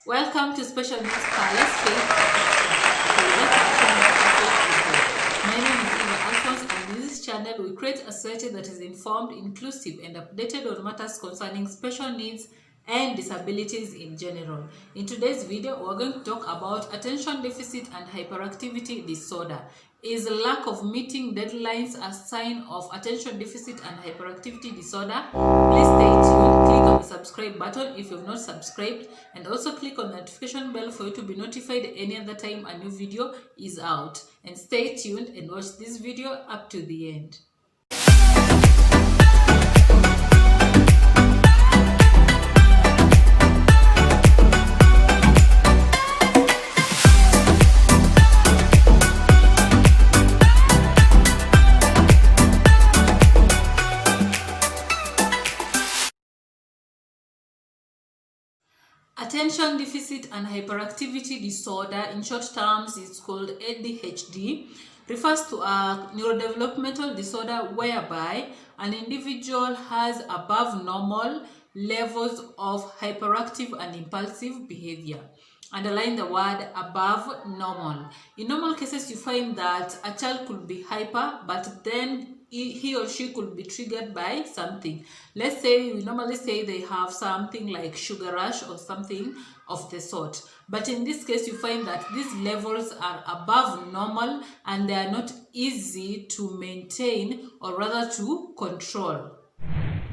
Welcome to Special Needs Palace Faith Action. My name is Eva Alphonse, and in this channel we create a society that is informed, inclusive, and updated on matters concerning special needs and disabilities in general. In today's video, we're going to talk about attention deficit and hyperactivity disorder. Is lack of meeting deadlines a sign of attention deficit and hyperactivity disorder? Please stay tuned. Click on the subscribe button if you've not subscribed, and also click on the notification bell for you to be notified any other time a new video is out. And stay tuned and watch this video up to the end. Attention deficit and hyperactivity disorder, in short terms, it's called ADHD, refers to a neurodevelopmental disorder whereby an individual has above normal levels of hyperactive and impulsive behavior. Underline the word above normal. In normal cases, you find that a child could be hyper, but then he or she could be triggered by something. Let's say we normally say they have something like sugar rush or something of the sort. But in this case, you find that these levels are above normal and they are not easy to maintain or rather to control.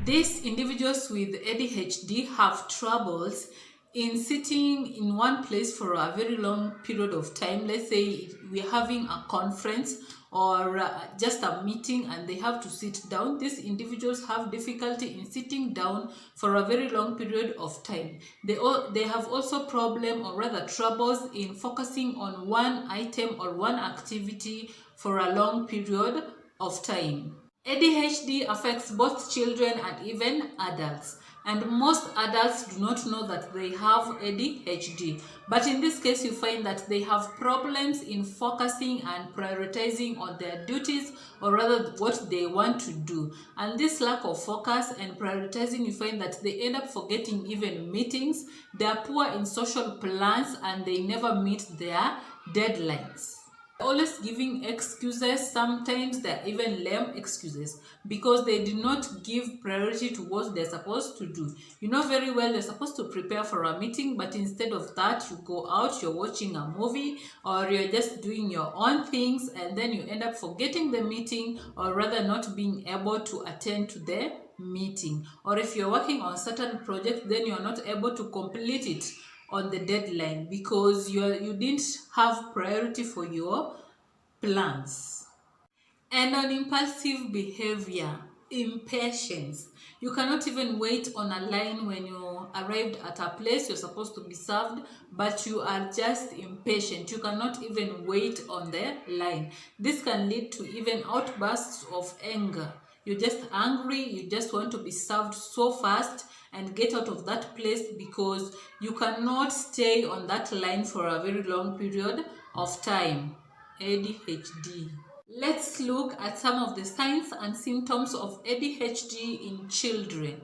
These individuals with ADHD have troubles in sitting in one place for a very long period of time. Let's say we're having a conference or just a meeting and they have to sit down. These individuals have difficulty in sitting down for a very long period of time. They have also problem or rather troubles in focusing on one item or one activity for a long period of time. ADHD affects both children and even adults, and most adults do not know that they have ADHD. But in this case, you find that they have problems in focusing and prioritizing on their duties, or rather what they want to do. And this lack of focus and prioritizing, you find that they end up forgetting even meetings. They are poor in social plans and they never meet their deadlines. Always giving excuses. Sometimes they're even lame excuses because they do not give priority to what they're supposed to do. You know very well you're supposed to prepare for a meeting, but instead of that you go out, you're watching a movie, or you're just doing your own things, and then you end up forgetting the meeting, or rather not being able to attend to the meeting. Or if you're working on certain project, then you're not able to complete it on the deadline because you didn't have priority for your plans. And on impulsive behavior, impatience. You cannot even wait on a line when you arrived at a place you're supposed to be served, but you are just impatient. You cannot even wait on the line. This can lead to even outbursts of anger. You're just angry, you just want to be served so fast and get out of that place because you cannot stay on that line for a very long period of time. ADHD. Let's look at some of the signs and symptoms of ADHD in children.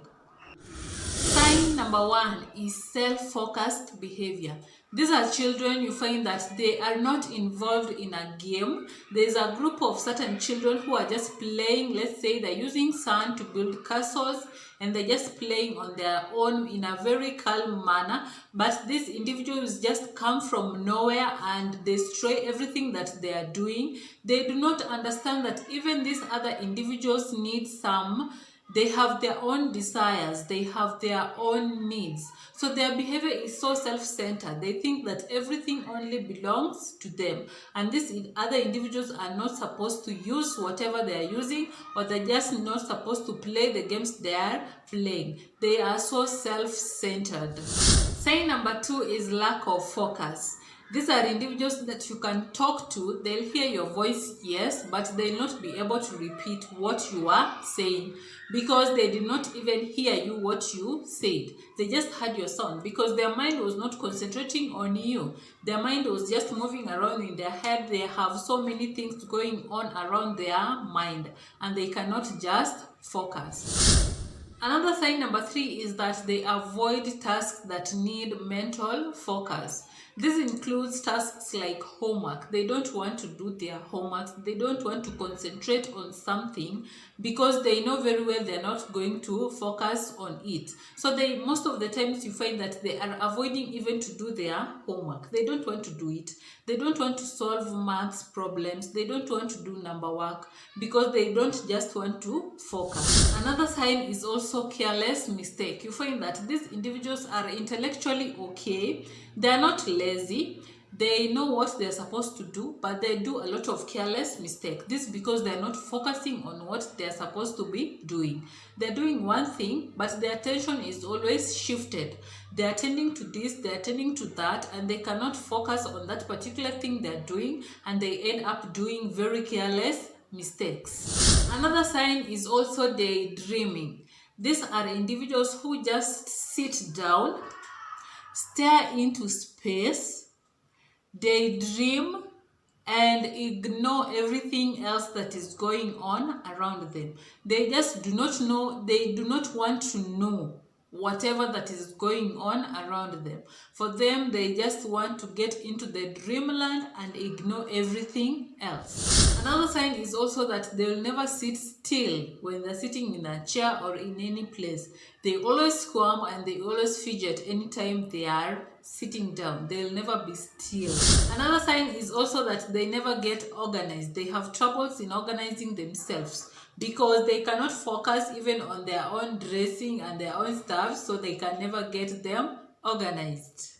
Sign number 1 is self-focused behavior. These are children, you find that they are not involved in a game. There's a group of certain children who are just playing. Let's say they're using sand to build castles and they're just playing on their own in a very calm manner. But these individuals just come from nowhere and destroy everything that they are doing. They do not understand that even these other individuals need they have their own desires, they have their own needs. So their behavior is so self-centered. They think that everything only belongs to them. And these other individuals are not supposed to use whatever they are using, or they're just not supposed to play the games they are playing. They are so self-centered. Sign number 2 is lack of focus. These are individuals that you can talk to. They'll hear your voice, yes, but they'll not be able to repeat what you are saying because they did not even hear you what you said. They just heard your sound because their mind was not concentrating on you. Their mind was just moving around in their head. They have so many things going on around their mind and they cannot just focus. Another sign number 3 is that they avoid tasks that need mental focus. This includes tasks like homework. They don't want to do their homework. They don't want to concentrate on something because they know very well they're not going to focus on it. So most of the times you find that they are avoiding even to do their homework. They don't want to do it. They don't want to solve maths problems. They don't want to do number work because they don't just want to focus. Another sign is also careless mistake. You find that these individuals are intellectually okay. They are not lazy. They know what they're supposed to do, but they do a lot of careless mistake. This because they're not focusing on what they're supposed to be doing. They're doing one thing, but their attention is always shifted. They're attending to this, they're attending to that, and they cannot focus on that particular thing they're doing, and they end up doing very careless mistakes. Another sign is also daydreaming. These are individuals who just sit down, stare into space, daydream, and ignore everything else that is going on around them. They just do not know, they do not want to know whatever that is going on around them. For them, they just want to get into the dreamland and ignore everything else. Another sign is also that they will never sit still when they're sitting in a chair or in any place. They always squirm and they always fidget anytime they are sitting down. They'll never be still. Another sign is also that they never get organized. They have troubles in organizing themselves because they cannot focus even on their own dressing and their own stuff, so they can never get them organized.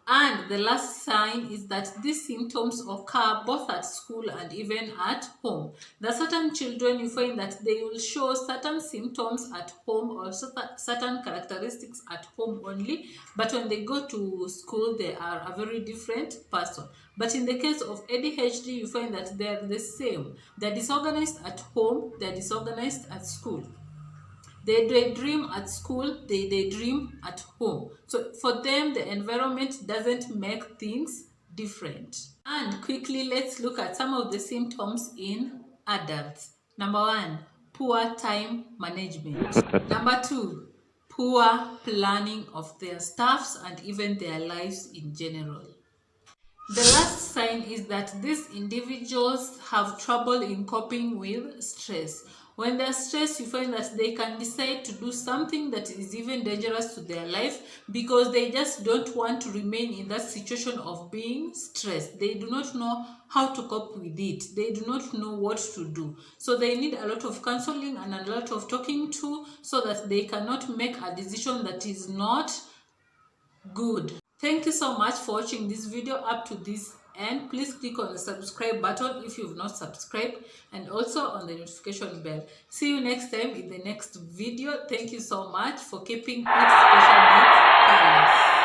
And the last sign is that these symptoms occur both at school and even at home. There are certain children you find that they will show certain symptoms at home or certain characteristics at home only, but when they go to school, they are a very different person. But in the case of ADHD, you find that they are the same. They're disorganized at home, they're disorganized at school. They daydream at school, they daydream at home. So for them, the environment doesn't make things different. And quickly, let's look at some of the symptoms in adults. Number 1, poor time management. Number 2, poor planning of their staffs and even their lives in general. The last sign is that these individuals have trouble in coping with stress. When they're stressed, you find that they can decide to do something that is even dangerous to their life because they just don't want to remain in that situation of being stressed. They do not know how to cope with it. They do not know what to do. So they need a lot of counseling and a lot of talking to so that they cannot make a decision that is not good. Thank you so much for watching this video up to this end. Please click on the subscribe button if you've not subscribed, and also on the notification bell. See you next time in the next video. Thank you so much for keeping it special needs careless.